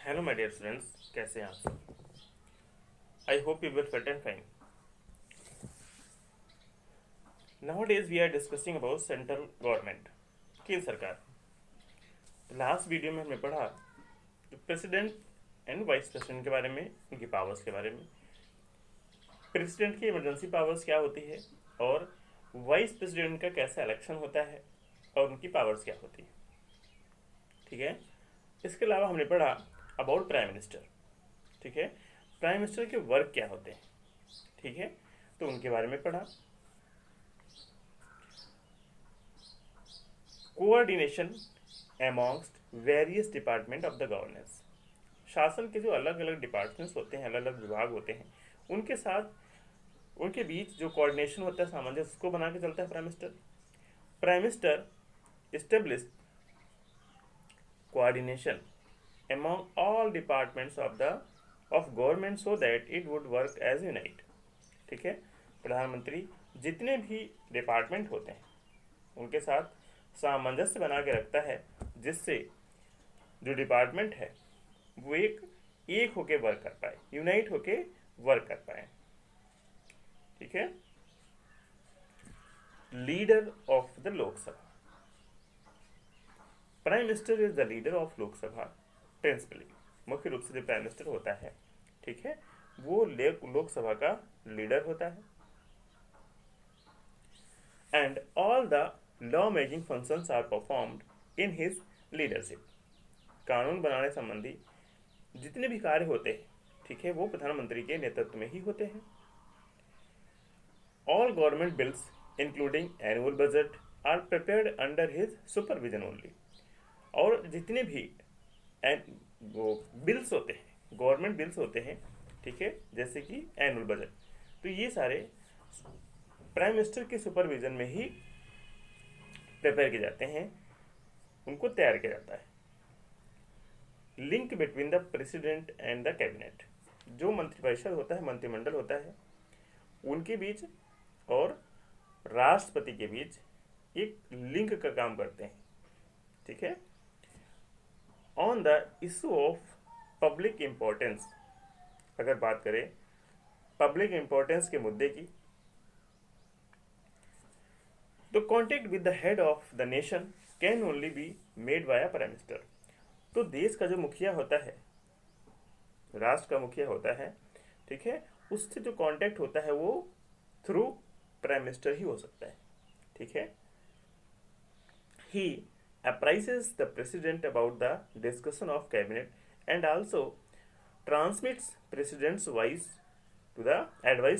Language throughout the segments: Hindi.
हेलो माय डियर स्टूडेंट्स, कैसे हैं आप सब। I hope you will fit and fine. Now days we are discussing about central government, केंद्र सरकार। लास्ट वीडियो में हमने पढ़ा प्रेसिडेंट एंड वाइस प्रेसिडेंट के बारे में, उनकी पावर्स के बारे में। प्रेसिडेंट की इमरजेंसी पावर्स क्या होती है और वाइस प्रेसिडेंट का कैसे इलेक्शन होता है और उनकी पावर्स क्या होती है। ठीक है। इसके अलावा हमने पढ़ा अबाउट प्राइम मिनिस्टर। ठीक है। प्राइम मिनिस्टर के वर्क क्या होते हैं। ठीक है। तो उनके बारे में पढ़ा। Coordination amongst various department of the governance. शासन के जो अलग अलग डिपार्टमेंट्स होते हैं, अलग अलग विभाग होते हैं, उनके साथ उनके बीच जो कोऑर्डिनेशन होता है, सामंजस्य, उसको बना के चलता है prime minister. Prime minister establish coordination among all departments of government so that it would work as unite। ठीक है। प्रधानमंत्री जितने भी डिपार्टमेंट होते हैं उनके साथ सामंजस्य बना के रखता है, जिससे जो डिपार्टमेंट है वो एक होके वर्क कर पाए, यूनाइट होके वर्क कर पाए। ठीक है। Leader of the Lok Sabha. Prime minister is the leader of Lok Sabha principally. मुख्य रूप से जो प्राइम मिनिस्टर होता है, ठीक है, वो लोकसभा का लीडर होता है। And all the law making functions are performed in his leadership. कानून बनाने संबंधी जितने भी कार्य होते हैं, ठीक है, वो प्रधानमंत्री के नेतृत्व में ही होते हैं। All government bills including annual budget are prepared under his supervision only. और जितने भी वो बिल्स होते हैं, गवर्नमेंट बिल्स होते हैं, ठीक है, जैसे कि एनुअल बजट, तो ये सारे प्राइम मिनिस्टर के सुपरविजन में ही प्रिपेयर किए जाते हैं, उनको तैयार किया जाता है। Link between the president and the cabinet. जो मंत्रिपरिषद होता है, मंत्रिमंडल होता है, उनके बीच और राष्ट्रपति के बीच एक लिंक का काम करते हैं। ठीक है। On the issue of public importance, अगर बात करें पब्लिक इम्पोर्टेंस के मुद्दे की, तो contact with the head of the nation can only B made by prime minister. तो देश का जो मुखिया होता है, राष्ट्र का मुखिया होता है, ठीक है, उससे जो कांटेक्ट होता है वो थ्रू प्राइम मिनिस्टर ही हो सकता है। ठीक है। ही apprises the president about the discussion of cabinet and also transmits president's advice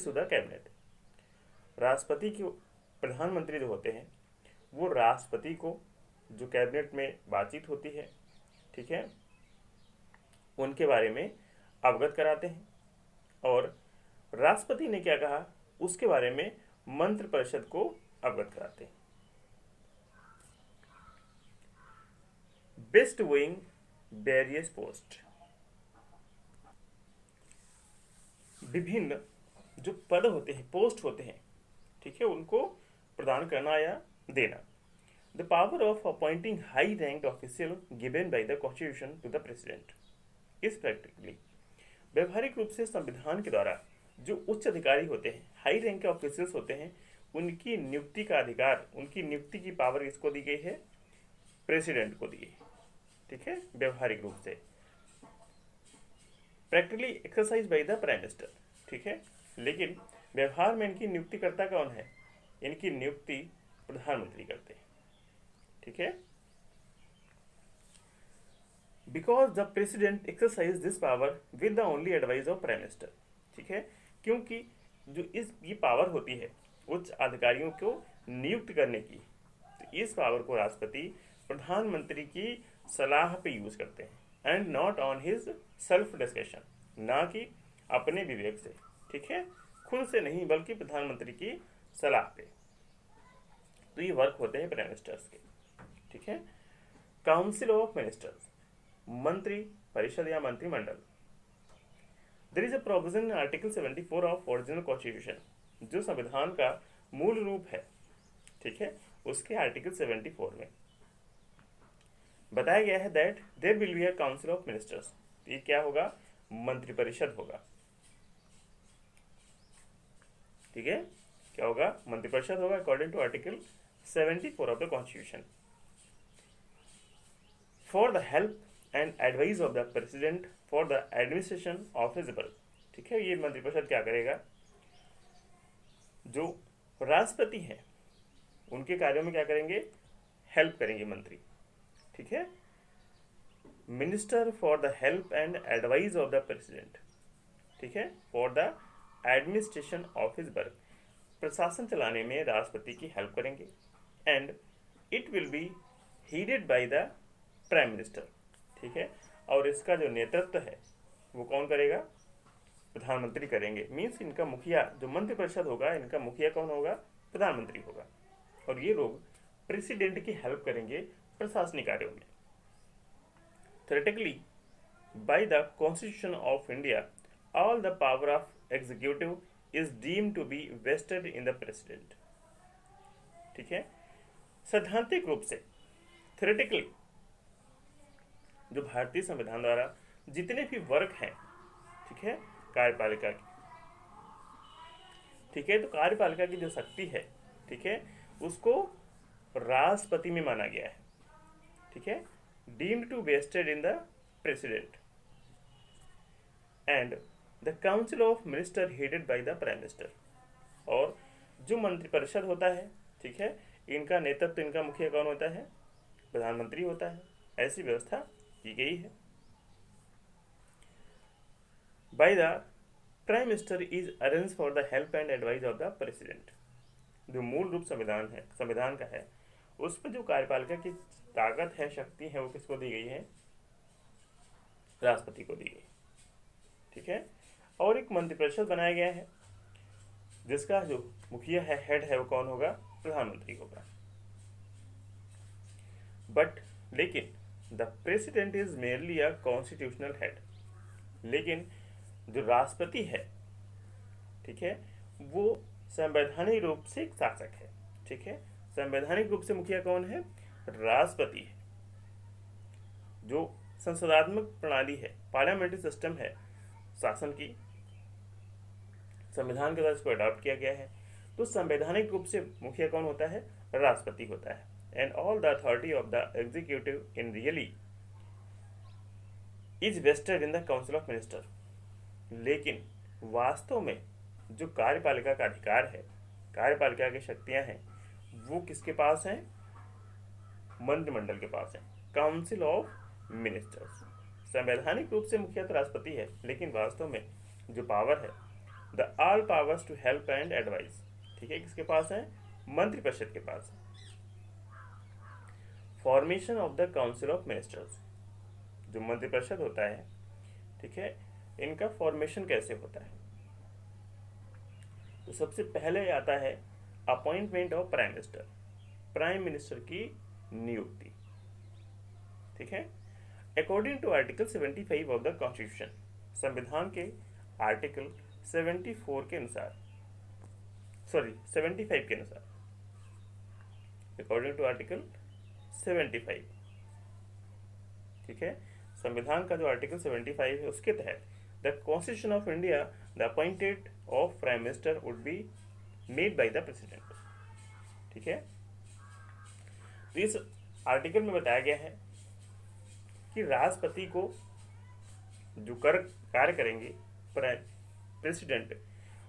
to the cabinet। राष्ट्रपति के प्रधानमंत्री जो होते हैं वो राष्ट्रपति को जो कैबिनेट में बातचीत होती है, ठीक है, उनके बारे में अवगत कराते हैं, और राष्ट्रपति ने क्या कहा उसके बारे में मंत्रिपरिषद को अवगत कराते हैं। Best going various post. विभिन्न जो पद होते हैं, पोस्ट होते हैं, ठीक है, उनको प्रदान करना या देना। The power of appointing high rank official given by the constitution to the president is practically. व्यवहारिक रूप से संविधान के द्वारा जो उच्च अधिकारी होते हैं, हाई रैंक के ऑफिशियल्स होते हैं, उनकी नियुक्ति का अधिकार, उनकी नियुक्ति की पावर किसको दी गई है? प्रेसिडेंट को दी गई है। ठीक है। व्यवहारिक रूप से practically exercise by the prime minister. ठीक है। लेकिन व्यवहार में इनकी नियुक्ति करता कौन है? इनकी नियुक्ति प्रधानमंत्री करते हैं। ठीक है। Because the president exercise this power with the only advice of prime minister. ठीक है। क्योंकि जो ये पावर होती है उच्च अधिकारियों को नियुक्त करने की, तो इस पावर को राष्ट्रपति प्रधानमंत्री की सलाह पे यूज करते हैं, and not on his self discussion, ना कि अपने विवेक से। ठीक है। खुद से नहीं, बल्कि प्रधानमंत्री की सलाह पे। तो ये वर्क होते हैं प्राइम मिनिस्टर्स के। ठीक है। काउंसिल ऑफ मिनिस्टर्स, मंत्री परिषद या मंत्रिमंडल। There is a provision in article 74 of original constitution, जो संविधान का मूल रूप है, ठीक है, उसके आर्टिकल 74 में बताया गया है that there will be a council of ministers, ये क्या होगा, मंत्रिपरिषद होगा। ठीक है, क्या होगा, मंत्रिपरिषद होगा according to article 74 of the constitution. For the help and advice of the president for the administration of his work. ठीक है, ये मंत्रिपरिषद क्या करेगा, जो राष्ट्रपति हैं उनके कार्यों में क्या करेंगे, हेल्प करेंगे मंत्री। ठीक है, minister for the help and advice of the president. ठीक है, for the administration of his work, प्रशासन चलाने में राष्ट्रपति की हेल्प करेंगे। And it will be headed by the prime minister. ठीक है, और इसका जो नेतृत्व है वो कौन करेगा, प्रधानमंत्री करेंगे। मीन्स इनका मुखिया, जो मंत्रिपरिषद होगा, इनका मुखिया कौन होगा, प्रधानमंत्री होगा। और ये लोग प्रेसिडेंट की हेल्प करेंगे प्रशासनिक कार्यों में। Theoretically by the constitution of India all the power of executive is deemed to be vested in the president. ठीक है, सैद्धांतिक रूप से थ्योरेटिकली जो भारतीय संविधान द्वारा जितने भी वर्ग हैं, ठीक है, कार्यपालिका की, ठीक है, तो कार्यपालिका की जो शक्ति है, ठीक है, उसको राष्ट्रपति में माना गया है। ठीक है, deemed to vested in the president and the council of minister headed by the prime minister. और जो मंत्रिपरिषद होता है, ठीक है, इनका नेतृत्व, इनका मुखिया कौन होता है, प्रधानमंत्री होता है। ऐसी व्यवस्था की गई है। Bye the prime minister is arrange for the help and advice of the president. जो मूल रूप संविधान का है, उसमें जो कार्यपालिका की ताकत है, शक्ति है, वो किसको दी गई है, राष्ट्रपति को दी गई। ठीक है, और एक मंत्रिपरिषद बनाया गया है जिसका जो मुखिया है, हेड है, वो कौन होगा, प्रधानमंत्री होगा। बट लेकिन the president is merely a constitutional head. लेकिन जो राष्ट्रपति है, ठीक है, वो संवैधानिक रूप से एक शासक है। ठीक है, संवैधानिक रूप से मुखिया कौन है, राष्ट्रपति है। जो संसदात्मक प्रणाली है, पार्लियामेंट्री सिस्टम है शासन की, संविधान के द्वारा इसको अडॉप्ट किया गया है। तो संवैधानिक रूप से मुखिया कौन होता है, राष्ट्रपति होता है। And all the authority of the executive in really is vested in the council of minister. लेकिन वास्तव में जो कार्यपालिका का अधिकार है, कार्यपालिका की शक्तियां हैं, वो किसके पास हैं, मंत्रिमंडल के पास है, काउंसिल ऑफ मिनिस्टर्स। संवैधानिक रूप से मुखिया तो राष्ट्रपति है, लेकिन वास्तव में जो पावर है, the all powers to help and advice, ठीक है, किसके पास है, मंत्रिपरिषद के पास है। Formation of the council of ministers, जो मंत्रिपरिषद होता है, ठीक है, इनका फॉर्मेशन कैसे होता है, तो सबसे पहले आता है appointment of prime minister, prime minister की नियुक्ति। ठीक है, according to article 75 of the constitution, संविधान के आर्टिकल 74 के अनुसार, 75 के अनुसार, अकॉर्डिंग टू आर्टिकल 75, ठीक है, संविधान का जो आर्टिकल 75 है, उसके तहत the constitution of India the appointed of prime minister would be made by the president. ठीक है, तो इस आर्टिकल में बताया गया है कि राष्ट्रपति को जो कार्य करेंगे प्रेसिडेंट,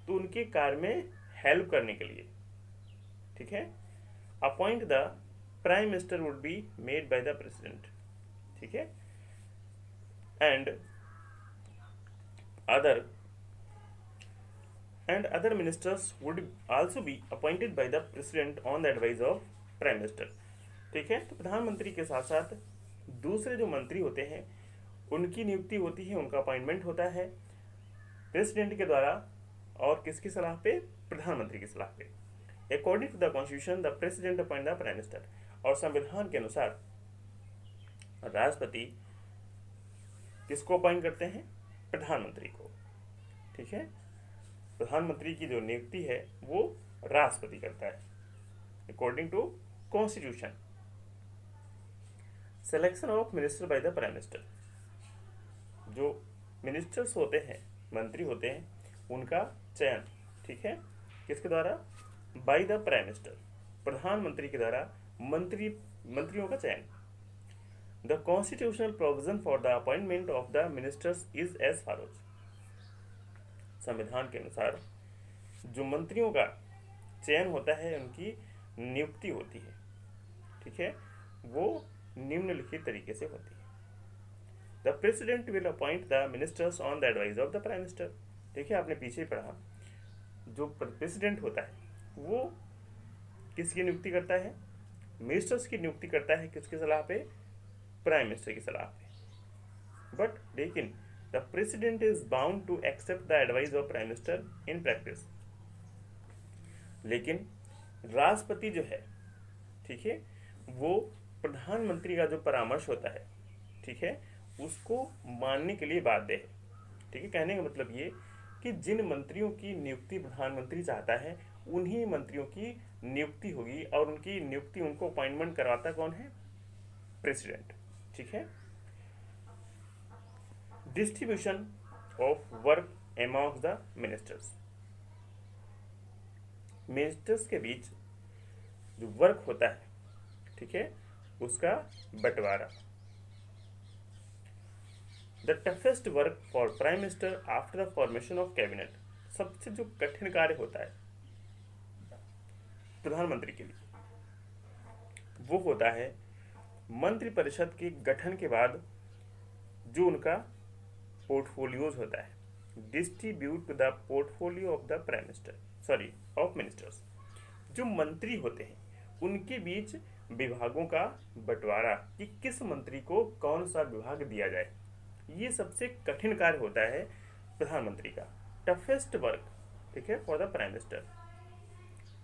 तो उनके कार्य में हेल्प करने के लिए, ठीक है, appoint the prime minister would be made by the president. ठीक है, and other ministers would also be appointed by the president on the advice of prime minister। ठीक है, तो प्रधानमंत्री के साथ साथ दूसरे जो मंत्री होते हैं उनकी नियुक्ति होती है, उनका अपॉइंटमेंट होता है प्रेसिडेंट के द्वारा, और किसकी सलाह पे, प्रधानमंत्री की सलाह पे। According to the constitution the president appoint the prime minister, और संविधान के अनुसार राष्ट्रपति किसको अपॉइंट करते हैं, प्रधानमंत्री को। ठीक है, प्रधानमंत्री की जो नियुक्ति है वो राष्ट्रपति करता है according to constitution. Selection of minister by the prime minister, जो मिनिस्टर्स होते हैं, मंत्री होते हैं, उनका चयन, ठीक है, किसके द्वारा? बाय द प्राइम मिनिस्टर, प्रधानमंत्री के द्वारा मंत्रियों का चयन। The constitutional provision for the appointment of the ministers is as follows. संविधान के अनुसार जो मंत्रियों का चयन होता है, उनकी नियुक्ति होती है, ठीक है, वो निम्नलिखित तरीके से होती है। The president will appoint the ministers on the advice of the prime minister. देखिए, आपने पीछे ही पढ़ा, जो प्रेसिडेंट होता है वो किसकी नियुक्ति करता है? मिनिस्टर्स की नियुक्ति करता है। किसकी सलाह पे? प्राइम मिनिस्टर की सलाह पे। बट लेकिन the president is bound to accept the advice of prime minister in practice. लेकिन राष्ट्रपति जो है, ठीक है, वो प्रधानमंत्री का जो परामर्श होता है, ठीक है, उसको मानने के लिए बाध्य है। ठीक है, कहने का मतलब ये कि जिन मंत्रियों की नियुक्ति प्रधानमंत्री चाहता है, उन्हीं मंत्रियों की नियुक्ति होगी, और उनकी नियुक्ति, उनको अपॉइंटमेंट करवाता कौन है? प्रेसिडेंट। ठीक है। Distribution of work among the ministers. Ministers के बीच जो वर्क होता है, ठीक है, उसका बंटवारा। The toughest work for prime minister after the formation of cabinet. सबसे जो कठिन कार्य होता है प्रधानमंत्री के लिए, वो होता है मंत्रिपरिषद के गठन के बाद जो उनका पोर्टफोलियोज होता है। Distribute the portfolio of the prime minister, of ministers. जो मंत्री होते हैं उनके बीच विभागों का बंटवारा, कि किस मंत्री को कौन सा विभाग दिया जाए, ये सबसे कठिन कार्य होता है प्रधानमंत्री का। टफेस्ट वर्क, ठीक है, फॉर द प्राइम मिनिस्टर।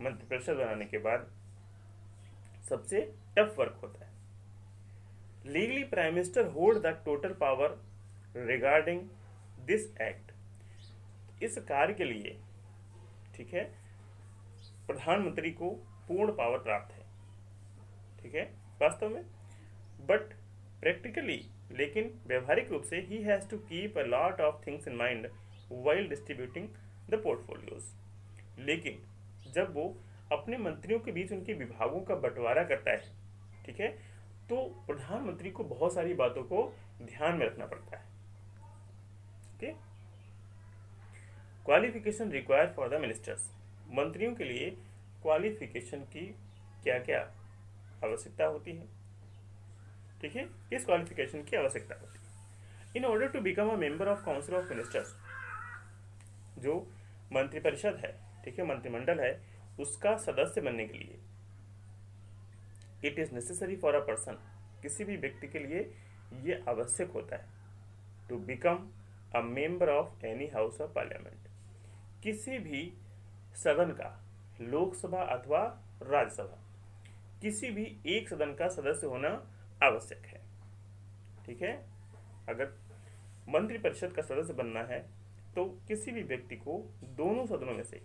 मंत्रिपरिषद बनाने के बाद सबसे टफ वर्क होता है। Legally prime minister hold the total power regarding this act. इस कार्य के लिए, ठीक है, प्रधानमंत्री को पूर्ण पावर प्राप्त है, ठीक है, वास्तव में। बट प्रैक्टिकली, लेकिन व्यवहारिक रूप से, he has to keep a lot of things in mind while distributing the portfolios. लेकिन जब वो अपने मंत्रियों के बीच उनके विभागों का बंटवारा करता है, ठीक है, तो प्रधानमंत्री को बहुत सारी बातों को ध्यान में रखना पड़ता है। Okay. Qualification required for the ministers. मंत्रियों के लिए क्वालिफिकेशन की क्या क्या आवश्यकता होती है, ठीक है, किस क्वालिफिकेशन की आवश्यकता होती है? In order to become a member of council of ministers. जो मंत्रिपरिषद है, ठीक है, मंत्रिमंडल है, उसका सदस्य बनने के लिए it is necessary for a person, किसी भी व्यक्ति के लिए ये आवश्यक होता है, to become a member of any house of parliament. किसी भी सदन का, लोकसभा अथवा राज्यसभा, किसी भी एक सदन का सदस्य होना आवश्यक है। ठीक है। अगर मंत्रिपरिषद का सदस्य बनना है तो किसी भी व्यक्ति को दोनों सदनों में से,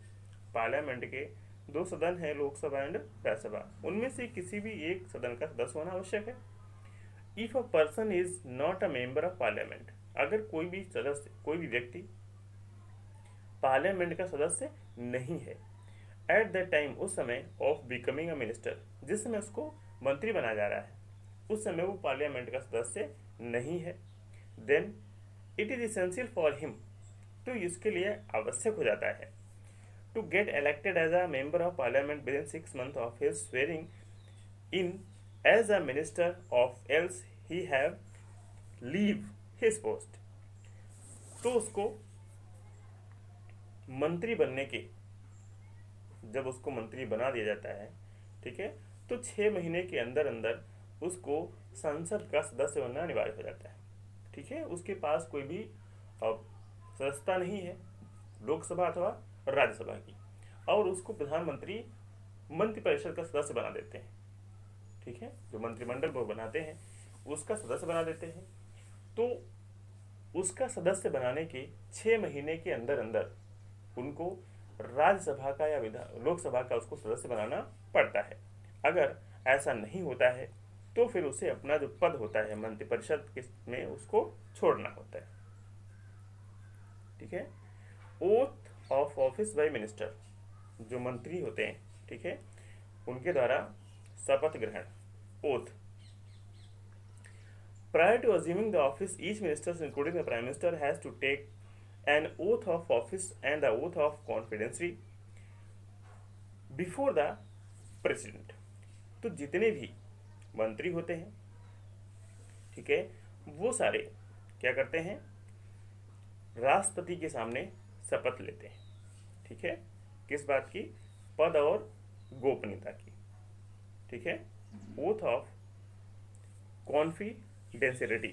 पार्लियामेंट के दो सदन है, लोकसभा एंड राज्यसभा, उनमें से किसी भी एक सदन का सदस्य होना आवश्यक है। If a person is not a member of parliament, अगर कोई भी सदस्य, कोई भी व्यक्ति पार्लियामेंट का सदस्य नहीं है, एट द टाइम, उस समय, ऑफ बिकमिंग अ मिनिस्टर, जिस समय उसको मंत्री बनाया जा रहा है, उस समय वो पार्लियामेंट का सदस्य नहीं है, then it is essential for him, तो इसके लिए आवश्यक हो जाता है to get elected as a member of parliament within 6 months of his swearing in as a minister of, else he have leave his post. तो उसको मंत्री बनने के, जब उसको मंत्री बना दिया जाता है, ठीक है, तो 6 महीने के अंदर अंदर उसको संसद का सदस्य बनना अनिवार्य हो जाता है। ठीक है, उसके पास कोई भी सदस्यता नहीं है लोकसभा अथवा राज्यसभा की, और उसको प्रधानमंत्री मंत्रिपरिषद का सदस्य बना देते हैं। ठीक है, जो मंत्रिमंडल वो बनाते हैं उसका सदस्य बना देते हैं। तो उसका सदस्य बनाने के 6 महीने के अंदर अंदर उनको राज्यसभा का या लोकसभा का उसको सदस्य बनाना पड़ता है। अगर ऐसा नहीं होता है तो फिर उसे अपना जो पद होता है मंत्रिपरिषद में, उसको छोड़ना होता है। ठीक है। Oath of office by minister, जो मंत्री होते हैं, ठीक है, उनके द्वारा शपथ ग्रहण, oath. Prior to assuming the office, each minister, including the Prime Minister, has to take an oath of office and the oath of confidence before the President. तो जितने भी मंत्री होते हैं, ठीक है, वो सारे क्या करते हैं, राष्ट्रपति के सामने शपथ लेते हैं, ठीक है, किस बात की, पद और गोपनीयता की, ठीक है, ओथ ऑफ कॉन्फिडेंशियलिटी,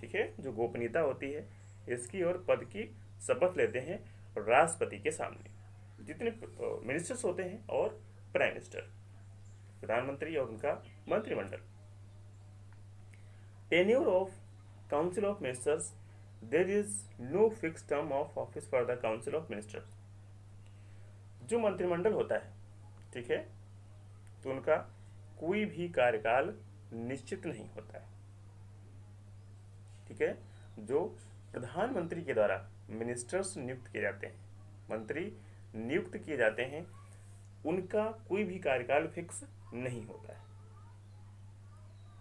ठीक है, जो गोपनीयता होती है इसकी, और पद की शपथ लेते हैं राष्ट्रपति के सामने, जितने मिनिस्टर्स होते हैं और प्राइम मिनिस्टर, प्रधानमंत्री और उनका मंत्रिमंडल। Tenure of council of ministers, there is no fix term of office for the council of ministers. जो मंत्रिमंडल होता है, ठीक है, तो उनका कोई भी कार्यकाल निश्चित नहीं होता है, ठीक है। जो प्रधानमंत्री के द्वारा मिनिस्टर्स नियुक्त किए जाते हैं, मंत्री नियुक्त किए जाते हैं, उनका कोई भी कार्यकाल फिक्स नहीं होता है,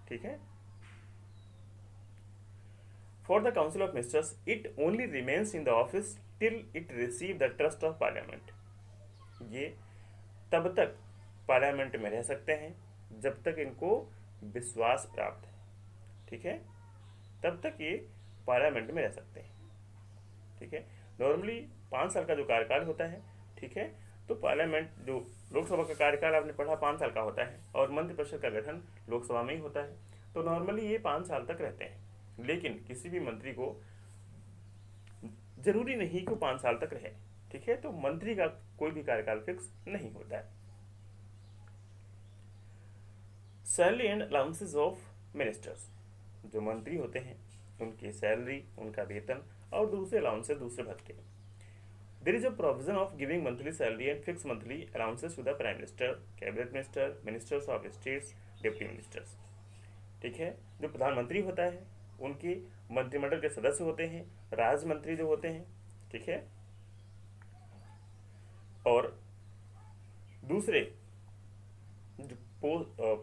ठीक है। For the council of ministers, it only remains in the office till it receive the trust of parliament. ये तब तक पार्लियामेंट में रह सकते हैं जब तक इनको विश्वास प्राप्त है, ठीक है, तब तक ये पार्लियामेंट में रह सकते हैं, ठीक है। नॉर्मली 5 साल का जो कार्यकाल होता है, ठीक है, तो पार्लियामेंट, जो लोकसभा का कार्यकाल आपने पढ़ा 5 साल का होता है, और मंत्रिपरिषद का गठन लोकसभा में ही होता है, तो नॉर्मली ये 5 साल तक रहते हैं। लेकिन किसी भी मंत्री को जरूरी नहीं कि 5 साल तक रहे, ठीक है, तो मंत्री का कोई भी कार्यकाल फिक्स नहीं होता है। Salary and allowances of ministers, जो मंत्री होते हैं उनकी सैलरी, उनका वेतन और दूसरे अलाउंसेस, दूसरे भत्ते। There is a provision of giving monthly salary and fix monthly allowances to the prime minister, cabinet minister, ministers of states, deputy ministers, ठीक है। जो प्रधानमंत्री होता है उनके मंत्रिमंडल के सदस्य होते हैं, राज्य मंत्री जो होते हैं, ठीक है, और दूसरे जो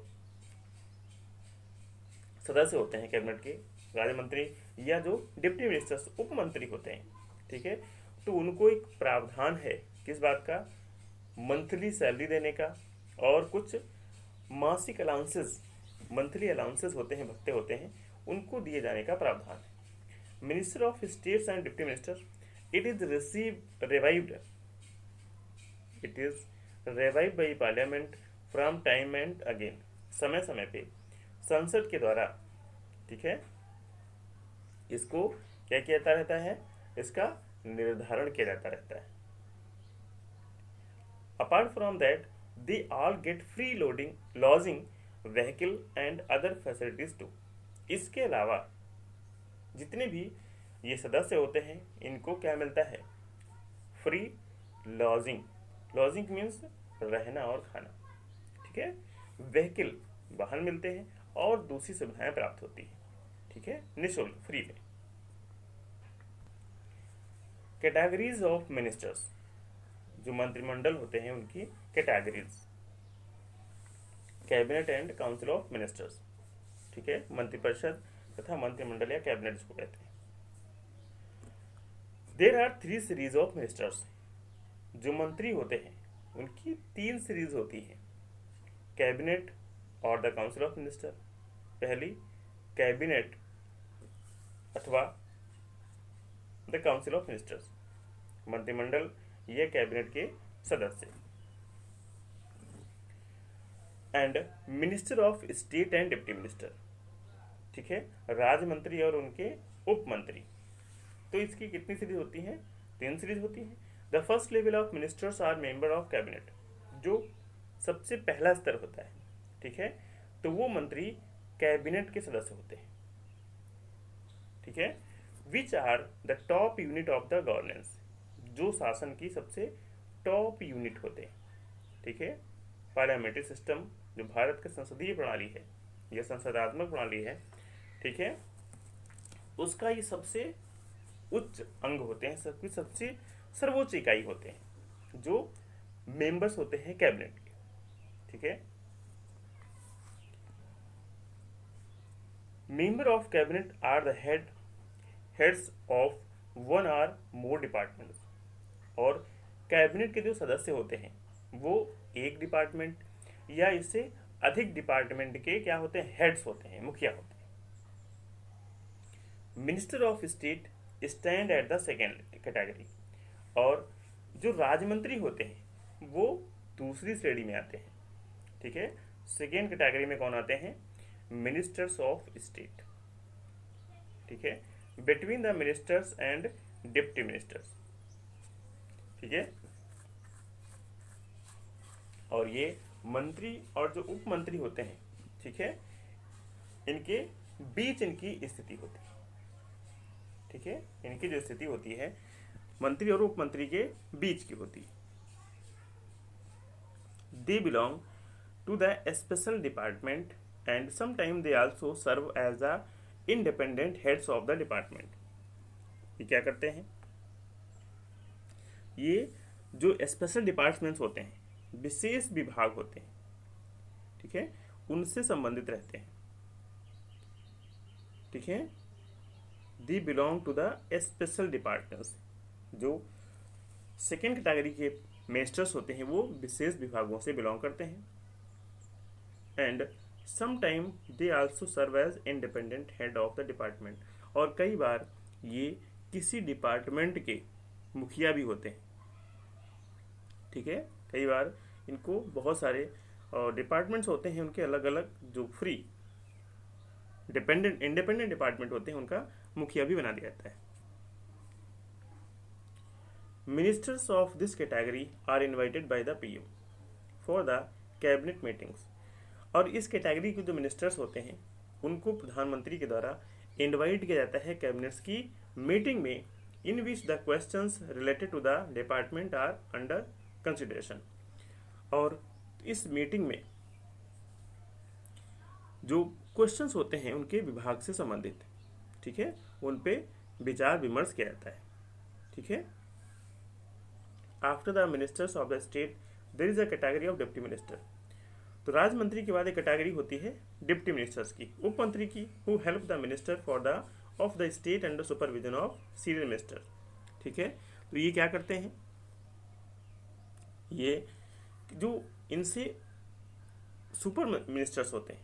सदस्य होते हैं कैबिनेट के, राज्य मंत्री या जो डिप्टी मिनिस्टर्स, उप मंत्री होते हैं, ठीक है, तो उनको एक प्रावधान है किस बात का, मंथली सैलरी देने का, और कुछ मासिक अलाउंसेस, मंथली अलाउंसेस होते हैं, भत्ते होते हैं, उनको दिए जाने का प्रावधान है। Minister of states and deputy minister, it is revived by parliament from time and again, समय समय पे संसद के द्वारा, ठीक है, इसको क्या किया जाता रहता है, इसका निर्धारण किया जाता रहता है। Apart from that, they all get free lodging, vehicle and other facilities too. इसके अलावा जितने भी ये सदस्य होते हैं इनको क्या मिलता है, फ्री लॉजिंग, लॉजिंग मीन्स रहना और खाना, ठीक है, व्हीकल वाहन मिलते हैं, और दूसरी सुविधाएं प्राप्त होती है, ठीक है, निःशुल्क, फ्री में। कैटेगरीज ऑफ मिनिस्टर्स, जो मंत्रिमंडल होते हैं उनकी categories, cabinet and council of ministers, ठीक है, मंत्रिपरिषद तथा मंत्रिमंडल या कैबिनेट जिसको कहते हैं। There are 3 series of ministers, जो मंत्री होते हैं उनकी 3 सीरीज होती है, कैबिनेट और द काउंसिल ऑफ मिनिस्टर। पहली कैबिनेट अथवा द काउंसिल ऑफ मिनिस्टर्स, मंत्रिमंडल या कैबिनेट के सदस्य। And minister of state and deputy minister, ठीक है, राज्य मंत्री और उनके उप मंत्री। तो इसकी कितनी सीरीज होती हैं, 3 सीरीज होती हैं। The first level of ministers are member of cabinet, जो सबसे पहला स्तर होता है, ठीक है, तो वो मंत्री कैबिनेट के सदस्य होते हैं, ठीक है। Which are the top unit of the governance, जो शासन की सबसे टॉप यूनिट होते हैं, ठीक है। पार्लियामेंट्री सिस्टम जो भारत की संसदीय प्रणाली है या संसदात्मक प्रणाली है, ठीक है, उसका ये सबसे उच्च अंग होते हैं, सबकी सबसे सर्वोच्च इकाई होते हैं जो मेंबर्स होते हैं कैबिनेट के। ठीक है, member of cabinet are the heads of one or more departments. और कैबिनेट के जो सदस्य होते हैं वो एक डिपार्टमेंट या इससे अधिक डिपार्टमेंट के क्या होते हैं, हेड्स होते हैं, मुखिया होते हैं। Minister of state stand at the second category. और जो राजमंत्री होते हैं वो दूसरी श्रेणी में आते हैं। ठीक है, सेकेंड कैटेगरी में कौन आते हैं, मिनिस्टर्स ऑफ स्टेट। ठीक है, between the ministers and deputy ministers. ठीक है, और ये मंत्री और जो उप मंत्री होते हैं, ठीक है, इनके बीच इनकी स्थिति होती है। ठीक है, इनकी जो स्थिति होती है मंत्री और उप मंत्री के बीच की होती है। They belong to the special department and sometime they also serve as the independent heads of the department. ये क्या करते हैं, ये जो स्पेशल डिपार्टमेंट्स होते हैं, विशेष विभाग होते हैं, ठीक है, उनसे संबंधित रहते हैं। ठीक है, they belong to the special departments. जो सेकेंड कैटेगरी के मिनिस्टर्स होते हैं वो विशेष विभागों से बिलोंग करते हैं। And sometime they also serve as independent head of the department. और कई बार ये किसी डिपार्टमेंट के मुखिया भी होते हैं। ठीक है, कई बार इनको बहुत सारे डिपार्टमेंट्स होते हैं, उनके अलग अलग जो फ्री इंडिपेंडेंट डिपार्टमेंट होते हैं उनका मुखिया भी बना दिया जाता है। Ministers of this category are invited by the PM for the cabinet meetings. और इस कैटेगरी के जो मिनिस्टर्स होते हैं उनको प्रधानमंत्री के द्वारा इनवाइट किया जाता है कैबिनेट्स की मीटिंग में, in which the questions related to the department are under consideration. और इस मीटिंग में जो क्वेश्चंस होते हैं उनके विभाग से संबंधित, ठीक है, उन पे विचार विमर्श किया जाता है। ठीक है, after the ministers of the state there is a category of deputy minister. तो राजमंत्री के बाद एक कैटेगरी होती है डिप्टी मिनिस्टर्स की, उप मंत्री की, who help the minister for the of the state under supervision of senior minister. ठीक है, तो ये क्या करते हैं, ये जो इनसे सुपर मिनिस्टर्स होते हैं,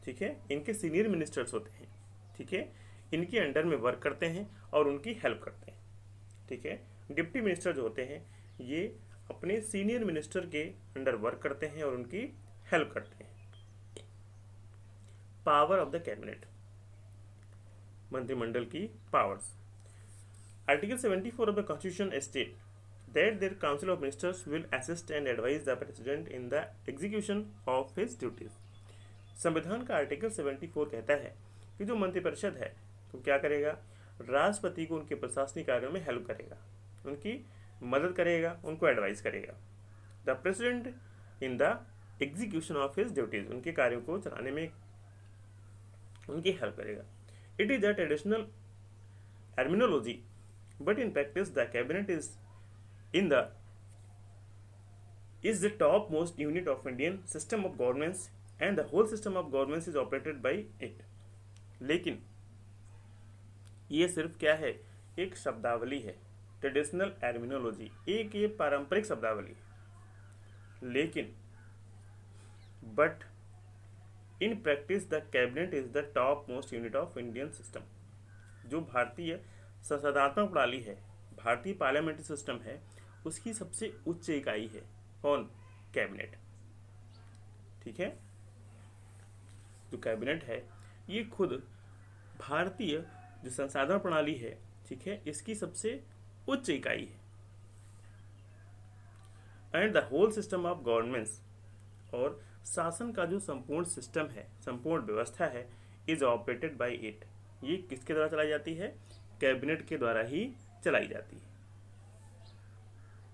ठीक है, इनके सीनियर मिनिस्टर्स होते हैं, ठीक है, इनके अंडर में वर्क करते हैं और उनकी हेल्प करते हैं। ठीक है, डिप्टी मिनिस्टर जो होते हैं ये अपने सीनियर मिनिस्टर के अंडर वर्क करते हैं और उनकी हेल्प करते हैं। पावर ऑफ द कैबिनेट, मंत्रिमंडल की powers. Article 74 of the Constitution states that their Council of Ministers will assist and advise the President in the execution of his duties. संविधान का आर्टिकल 74 कहता है कि जो मंत्रिपरिषद है तो क्या करेगा, राष्ट्रपति को उनके प्रशासनिक कार्यों में हेल्प करेगा, उनकी मदद करेगा, उनको एडवाइस करेगा। The president in the execution of his duties, उनके कार्यों को चलाने में उनकी हेल्प करेगा। It is the traditional terminology but in practice the cabinet is the topmost unit of Indian system of governance and the whole system of governance is operated by it। लेकिन ये सिर्फ क्या है, एक शब्दावली है, ट्रेडिशनल टर्मिनोलॉजी, एक ये पारंपरिक शब्दावली है। लेकिन but in practice the cabinet is the top most unit of Indian system. जो भारतीय संसदात्मक प्रणाली है, भारतीय पार्लियामेंट्री सिस्टम है, उसकी सबसे उच्च इकाई है कौन, कैबिनेट। ठीक है, जो कैबिनेट है ये खुद भारतीय जो संसाधन प्रणाली है, ठीक है, इसकी सबसे उच्च इकाई है। And the whole system of governance, और शासन का जो संपूर्ण सिस्टम है, संपूर्ण व्यवस्था है, इज ऑपरेटेड बाय इट। ये किसके द्वारा चलाई जाती है, कैबिनेट के द्वारा ही चलाई जाती है।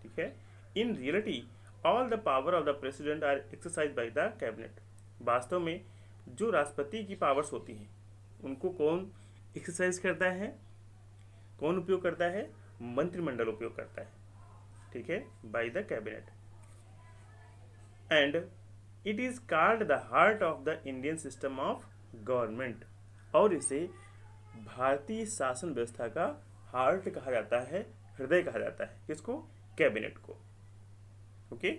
ठीक है, in reality all the power of the president are exercise by the cabinet. वास्तव में जो राष्ट्रपति की पावर्स होती हैं उनको कौन एक्सरसाइज करता है, कौन उपयोग करता है? मंत्रिमंडल उपयोग करता है, ठीक है, bye the cabinet. And it is called the heart of the Indian system of government, और इसे भारतीय शासन व्यवस्था का हार्ट कहा जाता है, हृदय कहा जाता है। किसको? कैबिनेट को। ओके।